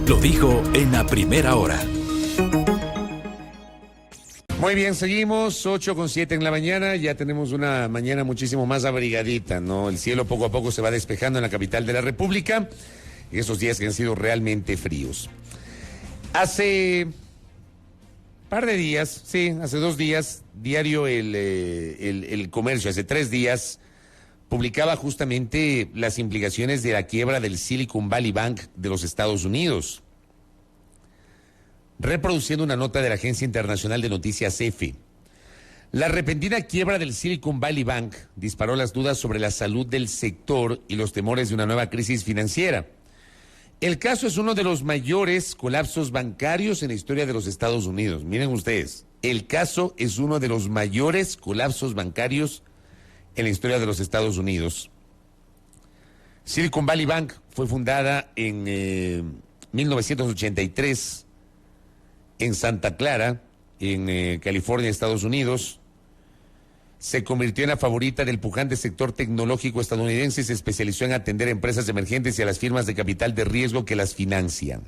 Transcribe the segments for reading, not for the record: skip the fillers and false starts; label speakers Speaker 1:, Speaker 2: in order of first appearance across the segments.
Speaker 1: lo dijo en la primera hora.
Speaker 2: Muy bien, seguimos, 8:07 en la mañana, ya tenemos una mañana muchísimo más abrigadita, ¿no? El cielo poco a poco se va despejando en la capital de la República, en esos días que han sido realmente fríos. Hace par de días, sí, hace 2 días, diario el Comercio, hace 3 días, publicaba justamente las implicaciones de la quiebra del Silicon Valley Bank de los Estados Unidos, reproduciendo una nota de la agencia internacional de noticias EFE. La repentina quiebra del Silicon Valley Bank disparó las dudas sobre la salud del sector y los temores de una nueva crisis financiera. El caso es uno de los mayores colapsos bancarios en la historia de los Estados Unidos. Miren ustedes, el caso es uno de los mayores colapsos bancarios en la historia de los Estados Unidos. Silicon Valley Bank fue fundada en 1983 en Santa Clara, en California, Estados Unidos. Se convirtió en la favorita del pujante sector tecnológico estadounidense y se especializó en atender a empresas emergentes y a las firmas de capital de riesgo que las financian.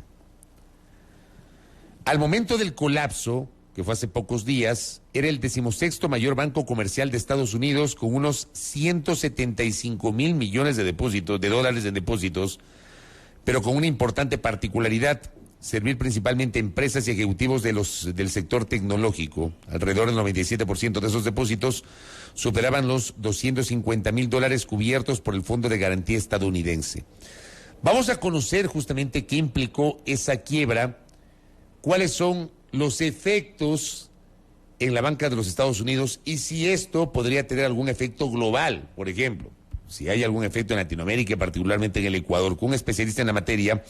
Speaker 2: Al momento del colapso, que fue hace pocos días, era el 16º mayor banco comercial de Estados Unidos con unos 175 mil millones de dólares en depósitos, pero con una importante particularidad: servir principalmente a empresas y ejecutivos del sector tecnológico. Alrededor del 97% de esos depósitos superaban los 250 mil dólares cubiertos por el Fondo de Garantía estadounidense. Vamos a conocer justamente qué implicó esa quiebra, cuáles son los efectos en la banca de los Estados Unidos y si esto podría tener algún efecto global, por ejemplo. Si hay algún efecto en Latinoamérica, particularmente en el Ecuador. Con un especialista en la materia,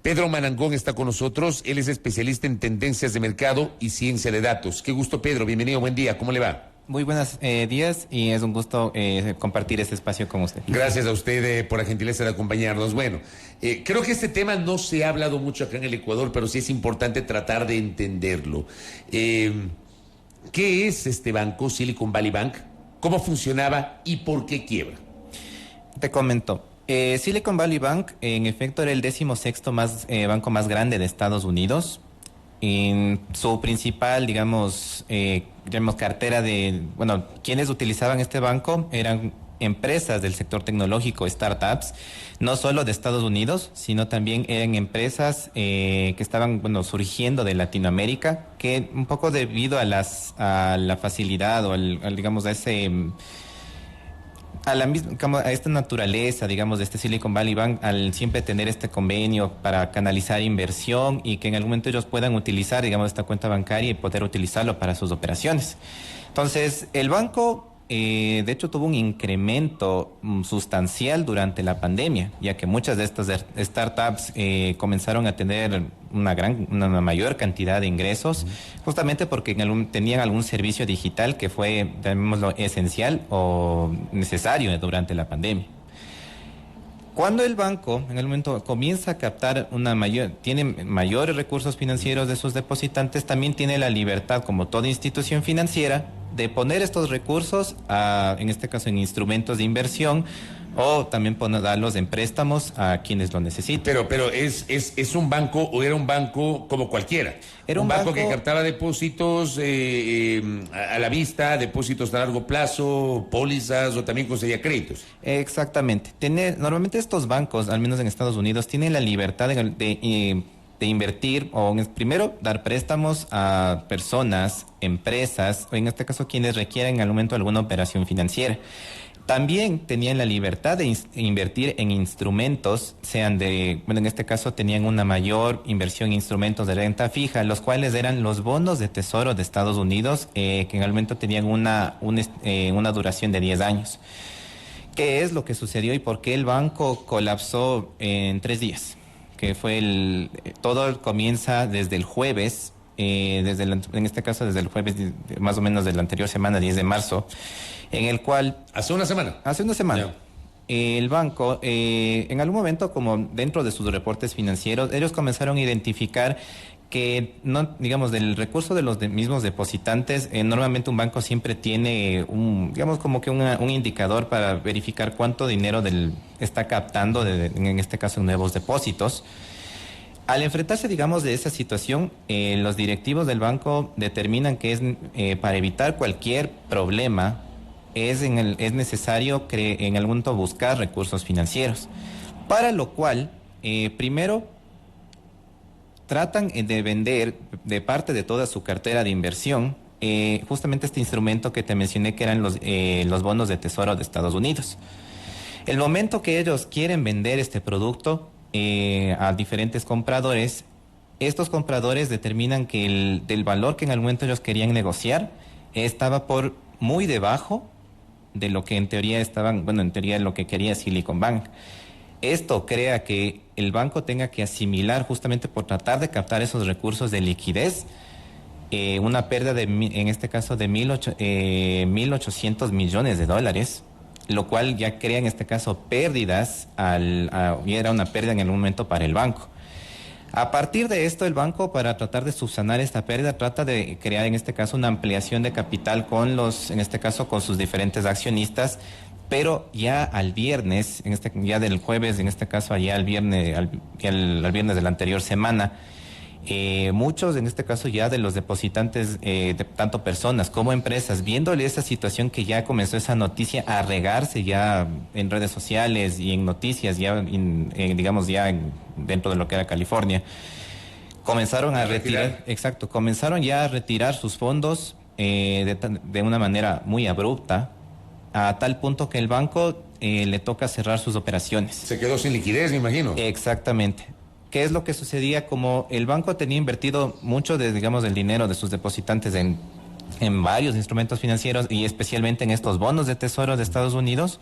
Speaker 2: Pedro Manangón, está con nosotros. Él es especialista en tendencias de mercado y ciencia de datos. Qué gusto, Pedro. Bienvenido, buen día. ¿Cómo le va?
Speaker 3: Muy buenos días y es un gusto compartir este espacio con usted.
Speaker 2: Gracias a usted por la gentileza de acompañarnos. Bueno, creo que este tema no se ha hablado mucho acá en el Ecuador, pero sí es importante tratar de entenderlo. ¿Qué es este banco, Silicon Valley Bank? ¿Cómo funcionaba y por qué quiebra?
Speaker 3: Te comento. Silicon Valley Bank, en efecto, era el 16º banco más grande de Estados Unidos. En su principal, digamos, cartera quienes utilizaban este banco eran empresas del sector tecnológico, startups, no solo de Estados Unidos, sino también eran empresas que estaban, surgiendo de Latinoamérica, que un poco debido a la facilidad o a esta naturaleza, digamos, de este Silicon Valley Bank, al siempre tener este convenio para canalizar inversión y que en algún momento ellos puedan utilizar, digamos, esta cuenta bancaria y poder utilizarlo para sus operaciones. Entonces, el banco, de hecho, tuvo un incremento sustancial durante la pandemia, ya que muchas de estas startups comenzaron a tener una mayor cantidad de ingresos, justamente porque tenían algún servicio digital que fue, llamémoslo, esencial o necesario durante la pandemia. Cuando el banco, en el momento, comienza a captar tiene mayores recursos financieros de sus depositantes, también tiene la libertad, como toda institución financiera, de poner estos recursos, en este caso, en instrumentos de inversión, o también darlos en préstamos a quienes lo necesiten.
Speaker 2: Pero es un banco, o era un banco como cualquiera.
Speaker 3: Era
Speaker 2: un banco que captaba depósitos a la vista, depósitos a largo plazo, pólizas, o también concedía créditos.
Speaker 3: Exactamente. Normalmente estos bancos, al menos en Estados Unidos, tienen la libertad de invertir o primero dar préstamos a personas, empresas, o en este caso quienes requieran al momento alguna operación financiera. También tenían la libertad de invertir en instrumentos, en este caso tenían una mayor inversión en instrumentos de renta fija, los cuales eran los bonos de tesoro de Estados Unidos, que en el momento tenían una duración de 10 años. ¿Qué es lo que sucedió y por qué el banco colapsó en 3 días? Que fue todo comienza desde el jueves, en este caso desde el jueves más o menos de la anterior semana, 10 de marzo, en el cual...
Speaker 2: Hace una semana.
Speaker 3: Yeah. El banco, en algún momento, como dentro de sus reportes financieros, ellos comenzaron a identificar que, no, digamos, del recurso de los mismos depositantes, normalmente un banco siempre tiene un indicador para verificar cuánto dinero está captando, en este caso, nuevos depósitos. Al enfrentarse, digamos, de esa situación, los directivos del banco determinan que es para evitar cualquier problema, es necesario en algún momento buscar recursos financieros, para lo cual, primero, tratan de vender de parte de toda su cartera de inversión justamente este instrumento que te mencioné, que eran los bonos de tesoro de Estados Unidos. El momento que ellos quieren vender este producto a diferentes compradores, estos compradores determinan que del valor que en algún momento ellos querían negociar estaba por muy debajo de lo que en teoría en teoría lo que quería Silicon Bank. Esto crea que el banco tenga que asimilar, justamente por tratar de captar esos recursos de liquidez, una pérdida en este caso de 1.800 millones de dólares, lo cual ya crea en este caso pérdidas, y era una pérdida en algún momento para el banco. A partir de esto, el banco, para tratar de subsanar esta pérdida, trata de crear en este caso una ampliación de capital con en este caso con sus diferentes accionistas, pero ya al viernes, ya del jueves, en este caso allá al viernes de la anterior semana, muchos, en este caso ya de los depositantes, de tanto personas como empresas, viéndole esa situación que ya comenzó esa noticia a regarse ya en redes sociales y en noticias, ya dentro de lo que era California, comenzaron a retirar, comenzaron ya a retirar sus fondos de una manera muy abrupta, a tal punto que el banco le toca cerrar sus operaciones.
Speaker 2: Se quedó sin liquidez, me imagino.
Speaker 3: Exactamente. ¿Qué es lo que sucedía? Como el banco tenía invertido mucho del dinero de sus depositantes en varios instrumentos financieros y especialmente en estos bonos de tesoro de Estados Unidos,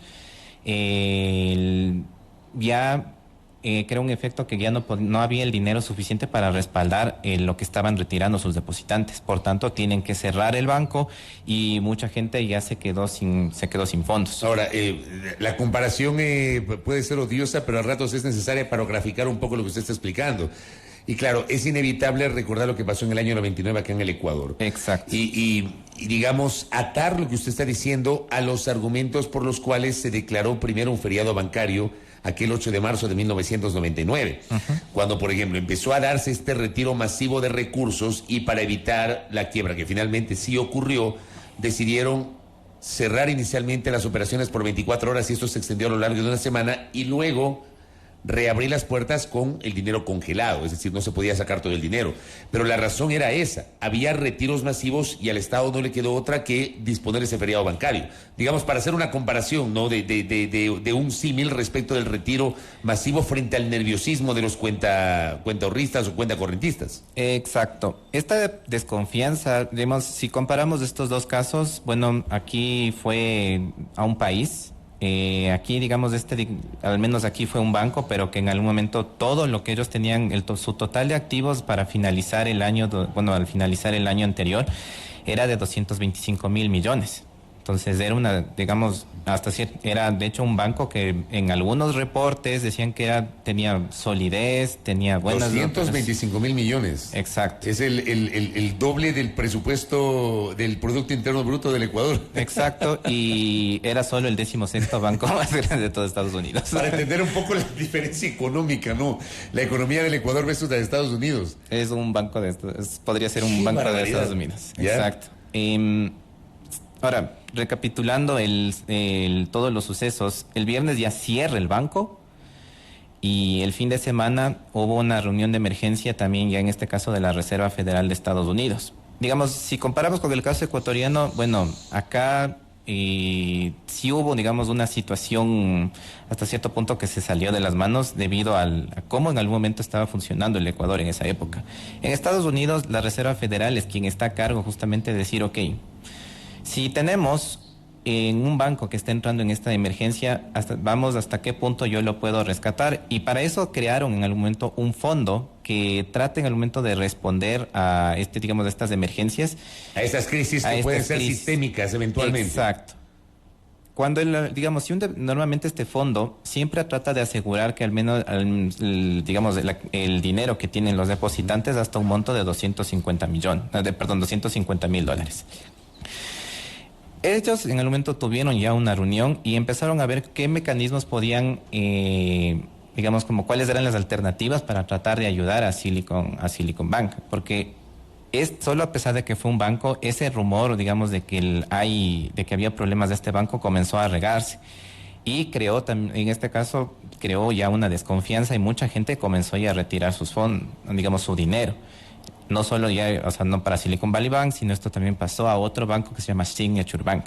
Speaker 3: creó un efecto que ya no había el dinero suficiente para respaldar lo que estaban retirando sus depositantes. Por tanto, tienen que cerrar el banco y mucha gente ya se quedó sin fondos.
Speaker 2: Ahora, la comparación puede ser odiosa, pero a ratos es necesaria para graficar un poco lo que usted está explicando. Y claro, es inevitable recordar lo que pasó en el año 99 acá en el Ecuador.
Speaker 3: Exacto.
Speaker 2: Y digamos, atar lo que usted está diciendo a los argumentos por los cuales se declaró primero un feriado bancario aquel 8 de marzo de 1999, cuando, por ejemplo, empezó a darse este retiro masivo de recursos y para evitar la quiebra, que finalmente sí ocurrió, decidieron cerrar inicialmente las operaciones por 24 horas y esto se extendió a lo largo de una semana y luego reabrir las puertas con el dinero congelado, es decir, no se podía sacar todo el dinero. Pero la razón era esa, había retiros masivos y al Estado no le quedó otra que disponer ese feriado bancario. Digamos, para hacer una comparación, ¿no?, de un símil respecto del retiro masivo frente al nerviosismo de los cuentaahorristas o cuentacorrentistas.
Speaker 3: Exacto. Esta desconfianza, digamos, si comparamos estos dos casos, bueno, aquí fue a un país. Aquí, digamos, al menos aquí fue un banco, pero que en algún momento todo lo que ellos tenían, su total de activos para finalizar el año, al finalizar el año anterior, era de 225.000 millones. Entonces era era de hecho un banco que en algunos reportes decían que tenía solidez, tenía buenas...
Speaker 2: 225.000 millones.
Speaker 3: Exacto.
Speaker 2: Es el doble del presupuesto del Producto Interno Bruto del Ecuador.
Speaker 3: Exacto, y era solo el 16º banco más grande de todo Estados Unidos.
Speaker 2: Para entender un poco la diferencia económica, ¿no? La economía del Ecuador versus la de Estados Unidos.
Speaker 3: Es un banco podría ser un banco de Estados Unidos. ¿Ya? Exacto. Ahora, recapitulando todos los sucesos, el viernes ya cierra el banco y el fin de semana hubo una reunión de emergencia también ya en este caso de la Reserva Federal de Estados Unidos. Digamos, si comparamos con el caso ecuatoriano, bueno, acá sí hubo, digamos, una situación hasta cierto punto que se salió de las manos debido a cómo en algún momento estaba funcionando el Ecuador en esa época. En Estados Unidos, la Reserva Federal es quien está a cargo justamente de decir, ok, si tenemos en un banco que está entrando en esta emergencia, vamos hasta qué punto yo lo puedo rescatar. Y para eso crearon en algún momento un fondo que trate en algún momento de responder a estas emergencias.
Speaker 2: A estas crisis que pueden ser sistémicas eventualmente.
Speaker 3: Exacto. Cuando, normalmente este fondo siempre trata de asegurar que al menos, el dinero que tienen los depositantes hasta un monto de 250.000 dólares. Ellos en el momento tuvieron ya una reunión y empezaron a ver qué mecanismos podían digamos, como cuáles eran las alternativas para tratar de ayudar a Silicon Bank, porque es solo a pesar de que fue un banco, ese rumor, digamos, de que había problemas de este banco comenzó a regarse y creó también, en este caso, creó ya una desconfianza y mucha gente comenzó ya a retirar sus fondos, digamos, su dinero. No solo ya, o sea, no para Silicon Valley Bank, sino esto también pasó a otro banco que se llama Signature Bank,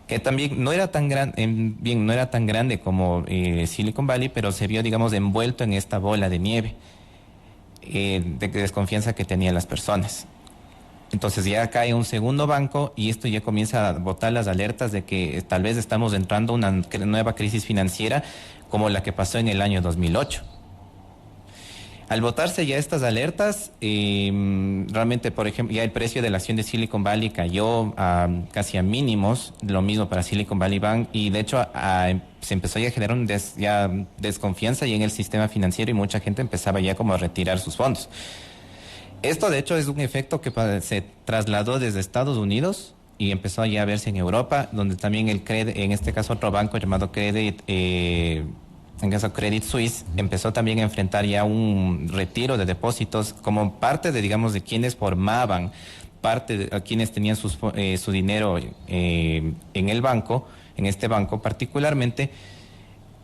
Speaker 3: que también no era tan no era tan grande como Silicon Valley, pero se vio, digamos, envuelto en esta bola de nieve de desconfianza que tenían las personas. Entonces ya cae un segundo banco y esto ya comienza a botar las alertas de que tal vez estamos entrando a una nueva crisis financiera como la que pasó en el año 2008. Al botarse ya estas alertas, realmente, por ejemplo, ya el precio de la acción de Silicon Valley cayó casi a mínimos, lo mismo para Silicon Valley Bank, y de hecho se empezó ya a generar desconfianza ya en el sistema financiero y mucha gente empezaba ya como a retirar sus fondos. Esto de hecho es un efecto que se trasladó desde Estados Unidos y empezó ya a verse en Europa, donde también en este caso otro banco llamado Credit Suisse empezó también a enfrentar ya un retiro de depósitos como parte de, digamos, de quienes formaban parte de quienes tenían su dinero en el banco, en este banco particularmente,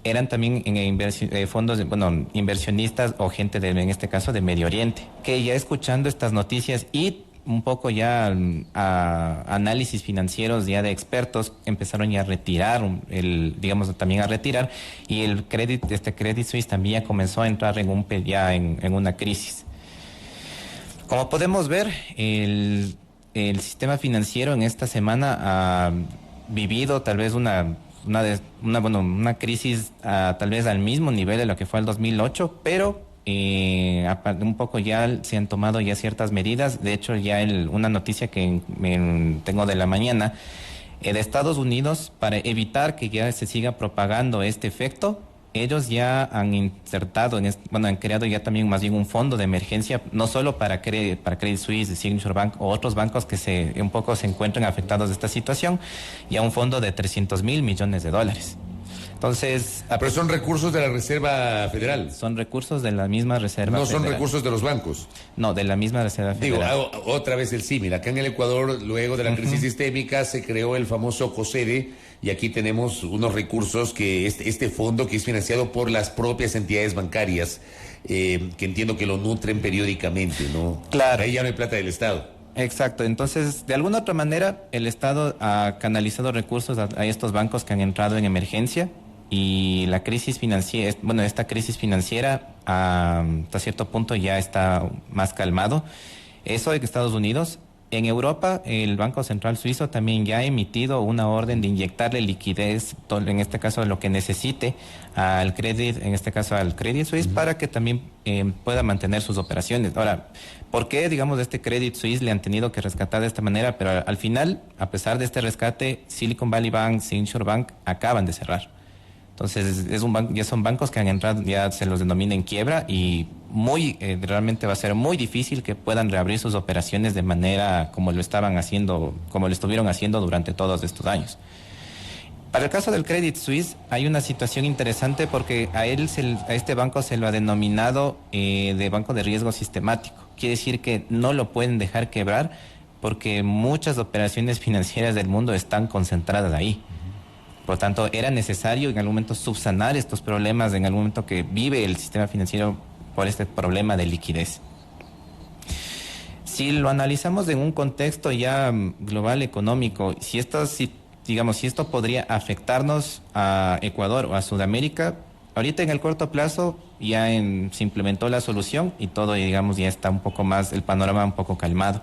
Speaker 3: eran también fondos, inversionistas o gente en este caso de Medio Oriente, que ya escuchando estas noticias y un poco ya análisis financieros ya de expertos empezaron ya a retirar, también a retirar, y Credit Suisse también ya comenzó a entrar en una crisis. Como podemos ver, el sistema financiero en esta semana ha vivido tal vez una crisis tal vez al mismo nivel de lo que fue el 2008, pero un poco ya se han tomado ya ciertas medidas. De hecho, ya una noticia que tengo de la mañana de Estados Unidos, para evitar que ya se siga propagando este efecto, ellos ya han insertado, han creado ya también más bien un fondo de emergencia, no solo para Credit Suisse, Signature Bank o otros bancos que se encuentran afectados de esta situación, ya un fondo de $300 mil millones. Entonces,
Speaker 2: pero son recursos de la Reserva Federal.
Speaker 3: Son recursos de la misma Reserva
Speaker 2: Federal. No son
Speaker 3: Federal.
Speaker 2: Recursos de los bancos.
Speaker 3: No, de la misma Reserva Federal.
Speaker 2: Digo, otra vez el símil. Acá en el Ecuador, luego de la crisis sistémica, se creó el famoso COSEDE, y aquí tenemos unos recursos que este fondo que es financiado por las propias entidades bancarias, que entiendo que lo nutren periódicamente, ¿no?
Speaker 3: Claro.
Speaker 2: Ahí ya no hay plata del Estado.
Speaker 3: Exacto, entonces de alguna otra manera el Estado ha canalizado recursos a estos bancos que han entrado en emergencia, y la crisis financiera, esta crisis financiera hasta cierto punto ya está más calmado. Eso en Estados Unidos. En Europa, el Banco Central Suizo también ya ha emitido una orden de inyectarle liquidez, en este caso lo que necesite al Credit Suisse, para que también pueda mantener sus operaciones. Ahora, ¿por qué, digamos, este Credit Suisse le han tenido que rescatar de esta manera? Pero al final, a pesar de este rescate, Silicon Valley Bank, Signature Bank acaban de cerrar. Entonces ya son bancos que han entrado, ya se los denomina en quiebra, y realmente va a ser muy difícil que puedan reabrir sus operaciones de manera como lo estuvieron haciendo durante todos estos años. Para el caso del Credit Suisse hay una situación interesante, porque a este banco se lo ha denominado de banco de riesgo sistemático. Quiere decir que no lo pueden dejar quebrar porque muchas operaciones financieras del mundo están concentradas ahí. Por lo tanto, era necesario en algún momento subsanar estos problemas, en algún momento que vive el sistema financiero por este problema de liquidez. Si lo analizamos en un contexto ya global económico, si esto podría afectarnos a Ecuador o a Sudamérica, ahorita en el corto plazo ya se implementó la solución y todo, digamos, ya está un poco más, el panorama un poco calmado.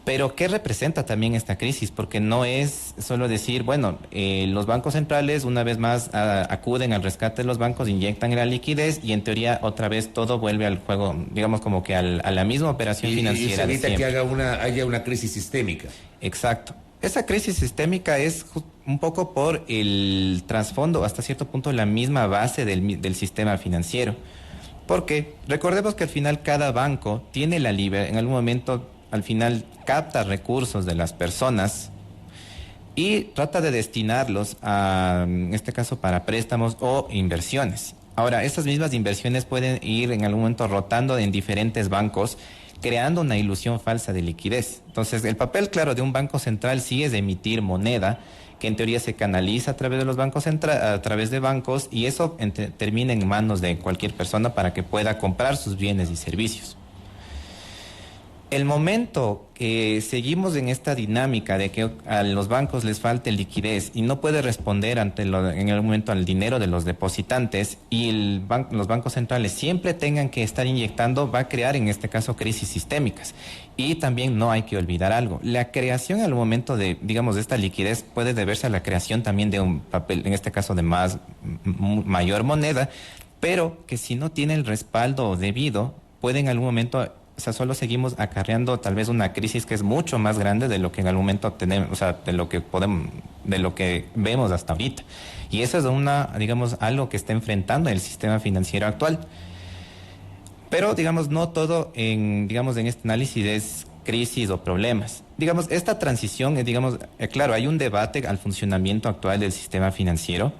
Speaker 3: Pero ¿qué representa también esta crisis? Porque no es solo decir, los bancos centrales una vez más acuden al rescate de los bancos, inyectan la liquidez y en teoría otra vez todo vuelve al juego, digamos como que a la misma operación financiera.
Speaker 2: Y se evita que haya una crisis sistémica.
Speaker 3: Exacto. Esa crisis sistémica es un poco por el trasfondo, hasta cierto punto la misma base del sistema financiero. Porque recordemos que al final cada banco tiene la libertad, en algún momento al final capta recursos de las personas y trata de destinarlos en este caso para préstamos o inversiones. Ahora, estas mismas inversiones pueden ir en algún momento rotando en diferentes bancos, creando una ilusión falsa de liquidez. Entonces, el papel claro de un banco central sí es emitir moneda, que en teoría se canaliza a través de los bancos a través de bancos, y eso termina en manos de cualquier persona para que pueda comprar sus bienes y servicios. El momento que seguimos en esta dinámica de que a los bancos les falte liquidez y no puede responder en el momento al dinero de los depositantes, y los bancos centrales siempre tengan que estar inyectando, va a crear en este caso crisis sistémicas. Y también no hay que olvidar algo: la creación al momento de, digamos, de esta liquidez puede deberse a la creación también de un papel, en este caso de mayor moneda, pero que si no tiene el respaldo debido, puede en algún momento, o sea, solo seguimos acarreando tal vez una crisis que es mucho más grande de lo que en algún momento tenemos, o sea, de lo que vemos hasta ahorita. Y eso es digamos, algo que está enfrentando el sistema financiero actual. Pero, digamos, no todo en este análisis es crisis o problemas. Digamos, esta transición, claro, hay un debate al funcionamiento actual del sistema financiero,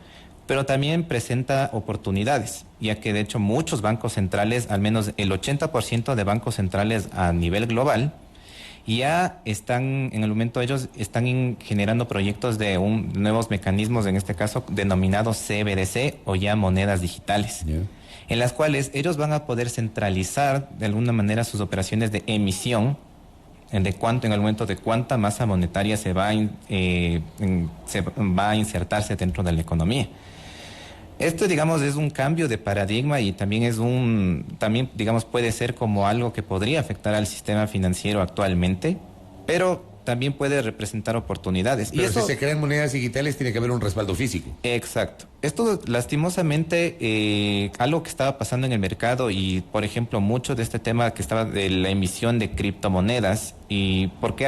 Speaker 3: pero también presenta oportunidades, ya que de hecho muchos bancos centrales, al menos el 80% de bancos centrales a nivel global, ya están, en el momento ellos están generando proyectos de nuevos mecanismos, en este caso denominados CBDC o ya monedas digitales, en las cuales ellos van a poder centralizar de alguna manera sus operaciones de emisión, en el momento de cuánta masa monetaria se va a insertarse dentro de la economía. Esto, digamos, es un cambio de paradigma y también digamos, puede ser como algo que podría afectar al sistema financiero actualmente, pero también puede representar oportunidades.
Speaker 2: Pero si se crean monedas digitales, tiene que haber un respaldo físico.
Speaker 3: Exacto. Esto, lastimosamente, algo que estaba pasando en el mercado, y, por ejemplo, mucho de este tema que estaba de la emisión de criptomonedas, y por qué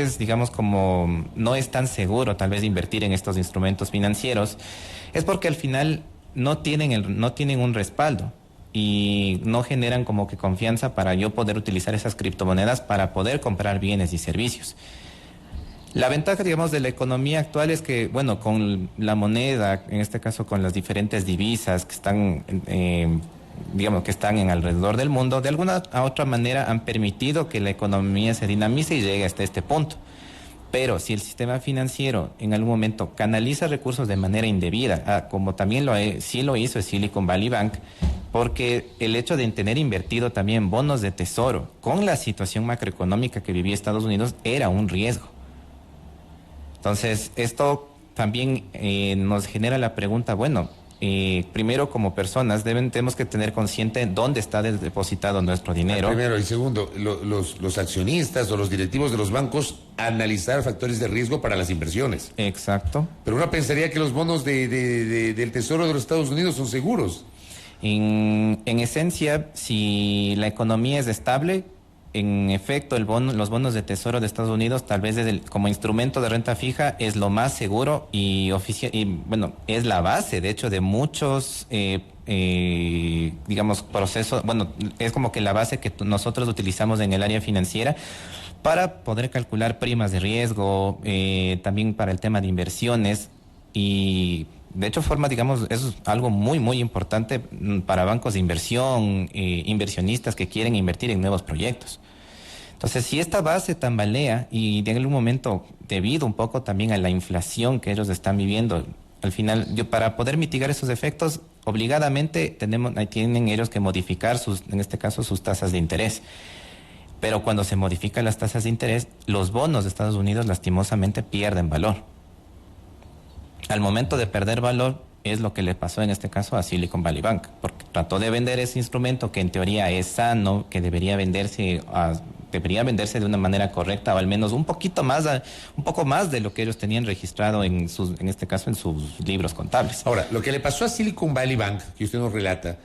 Speaker 3: es, digamos, como no es tan seguro tal vez invertir en estos instrumentos financieros, es porque al final no tienen un respaldo y no generan como que confianza para yo poder utilizar esas criptomonedas para poder comprar bienes y servicios. La ventaja, digamos, de la economía actual es que, bueno, con la moneda, en este caso con las diferentes divisas que están, que están en alrededor del mundo, de alguna u otra manera han permitido que la economía se dinamice y llegue hasta este punto. Pero si el sistema financiero en algún momento canaliza recursos de manera indebida, como también sí lo hizo el Silicon Valley Bank, porque el hecho de tener invertido también bonos de tesoro con la situación macroeconómica que vivía Estados Unidos era un riesgo. Entonces, esto también nos genera la pregunta, bueno, primero, como personas tenemos que tener consciente dónde está depositado nuestro dinero.
Speaker 2: Primero, y segundo, los accionistas o los directivos de los bancos analizar factores de riesgo para las inversiones.
Speaker 3: Exacto.
Speaker 2: Pero uno pensaría que los bonos del Tesoro de los Estados Unidos son seguros.
Speaker 3: En esencia, si la economía es estable, en efecto, los bonos de tesoro de Estados Unidos, tal vez como instrumento de renta fija, es lo más seguro y es la base, de hecho, de muchos, procesos. Bueno, es como que la base que nosotros utilizamos en el área financiera para poder calcular primas de riesgo, también para el tema de inversiones, y de hecho eso es algo muy, muy importante para bancos de inversión, inversionistas que quieren invertir en nuevos proyectos. Entonces, si esta base tambalea y en algún momento, debido un poco también a la inflación que ellos están viviendo, al final, para poder mitigar esos efectos, obligadamente tienen ellos que modificar en este caso, sus tasas de interés. Pero cuando se modifican las tasas de interés, los bonos de Estados Unidos lastimosamente pierden valor. Al momento de perder valor es lo que le pasó en este caso a Silicon Valley Bank, porque trató de vender ese instrumento que en teoría es sano, que debería venderse de una manera correcta, o al menos un poco más de lo que ellos tenían registrado en este caso en sus libros contables.
Speaker 2: Ahora, lo que le pasó a Silicon Valley Bank, que usted nos relata,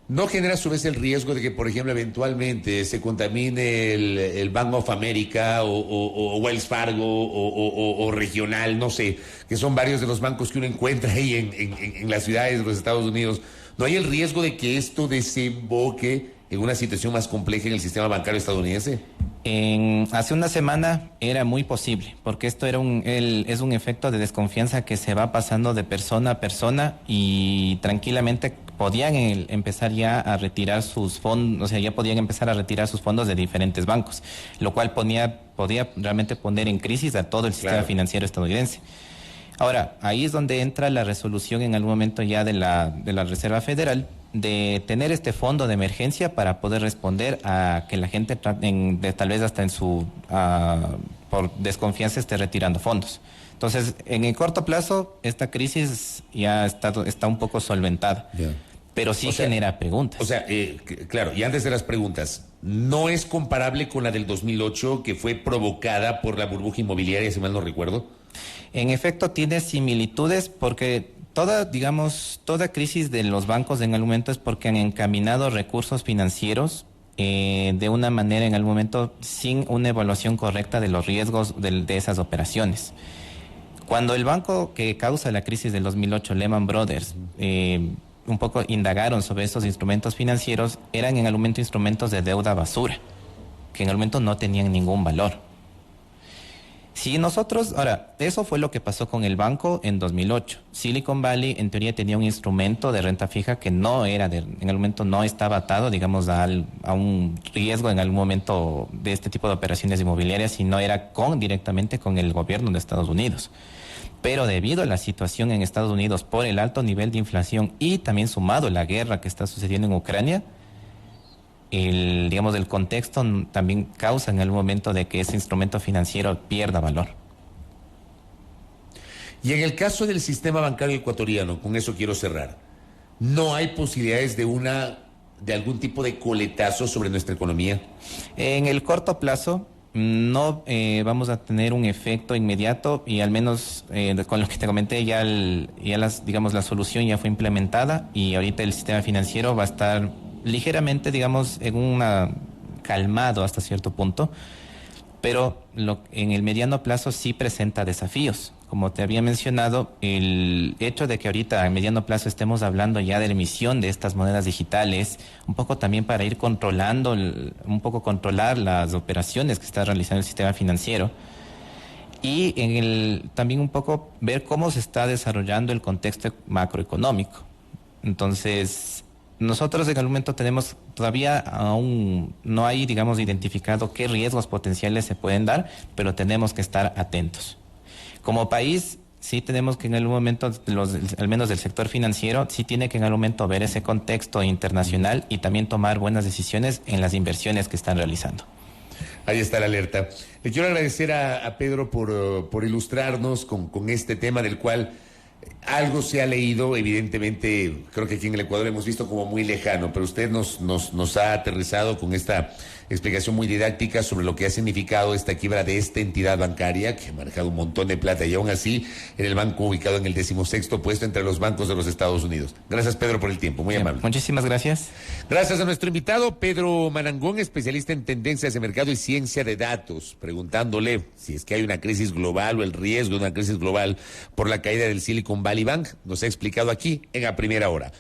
Speaker 2: ¿no genera a su vez el riesgo de que, por ejemplo, eventualmente se contamine el Bank of America o Wells Fargo o Regional, no sé, que son varios de los bancos que uno encuentra ahí en las ciudades de los Estados Unidos? ¿No hay el riesgo de que esto desemboque en una situación más compleja en el sistema bancario estadounidense?
Speaker 3: Hace una semana era muy posible, porque esto era es un efecto de desconfianza que se va pasando de persona a persona y tranquilamente podían empezar ya a retirar sus fondos, o sea, ya podían empezar a retirar sus fondos de diferentes bancos, lo cual podía realmente poner en crisis a todo el sistema financiero estadounidense. Ahora, ahí es donde entra la resolución en algún momento ya de la Reserva Federal, de tener este fondo de emergencia para poder responder a que la gente tal vez hasta por desconfianza esté retirando fondos. Entonces, en el corto plazo, esta crisis ya está un poco solventada, pero sí genera preguntas.
Speaker 2: O sea, claro, y antes de las preguntas, ¿no es comparable con la del 2008 que fue provocada por la burbuja inmobiliaria, si mal no recuerdo?
Speaker 3: En efecto, tiene similitudes porque toda crisis de los bancos en algún momento es porque han encaminado recursos financieros de una manera en algún momento sin una evaluación correcta de los riesgos de esas operaciones. Cuando el banco que causa la crisis del 2008, Lehman Brothers, un poco indagaron sobre esos instrumentos financieros, eran en algún momento instrumentos de deuda basura, que en algún momento no tenían ningún valor. Ahora, eso fue lo que pasó con el banco en 2008. Silicon Valley, en teoría, tenía un instrumento de renta fija que en algún momento no estaba atado, digamos, a un riesgo en algún momento de este tipo de operaciones inmobiliarias, sino era directamente con el gobierno de Estados Unidos. Pero debido a la situación en Estados Unidos por el alto nivel de inflación y también sumado la guerra que está sucediendo en Ucrania, el contexto también causa en algún momento de que ese instrumento financiero pierda valor.
Speaker 2: Y en el caso del sistema bancario ecuatoriano, con eso quiero cerrar, ¿no hay posibilidades de algún tipo de coletazo sobre nuestra economía?
Speaker 3: En el corto plazo no vamos a tener un efecto inmediato y al menos con lo que te comenté la solución ya fue implementada y ahorita el sistema financiero va a estar ligeramente, calmado hasta cierto punto, pero en el mediano plazo sí presenta desafíos. Como te había mencionado, el hecho de que ahorita en mediano plazo estemos hablando ya de la emisión de estas monedas digitales, un poco también para ir controlar las operaciones que está realizando el sistema financiero y también un poco ver cómo se está desarrollando el contexto macroeconómico. Entonces, nosotros en algún momento todavía aún no hay, identificado qué riesgos potenciales se pueden dar, pero tenemos que estar atentos. Como país, sí tenemos que en algún momento, al menos del sector financiero, sí tiene que en algún momento ver ese contexto internacional y también tomar buenas decisiones en las inversiones que están realizando.
Speaker 2: Ahí está la alerta. Le quiero agradecer a Pedro por ilustrarnos con este tema del cual algo se ha leído, evidentemente, creo que aquí en el Ecuador hemos visto como muy lejano, pero usted nos ha aterrizado con esta explicación muy didáctica sobre lo que ha significado esta quiebra de esta entidad bancaria que ha manejado un montón de plata y aún así en el banco ubicado en el 16º puesto entre los bancos de los Estados Unidos. Gracias, Pedro, por el tiempo, muy amable.
Speaker 3: Muchísimas gracias.
Speaker 2: Gracias a nuestro invitado, Pedro Marangón, especialista en tendencias de mercado y ciencia de datos, preguntándole si es que hay una crisis global o el riesgo de una crisis global por la caída del Silicon Valley Bank. Nos ha explicado aquí en A Primera Hora.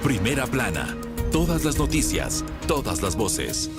Speaker 1: Primera Plana. Todas las noticias, todas las voces.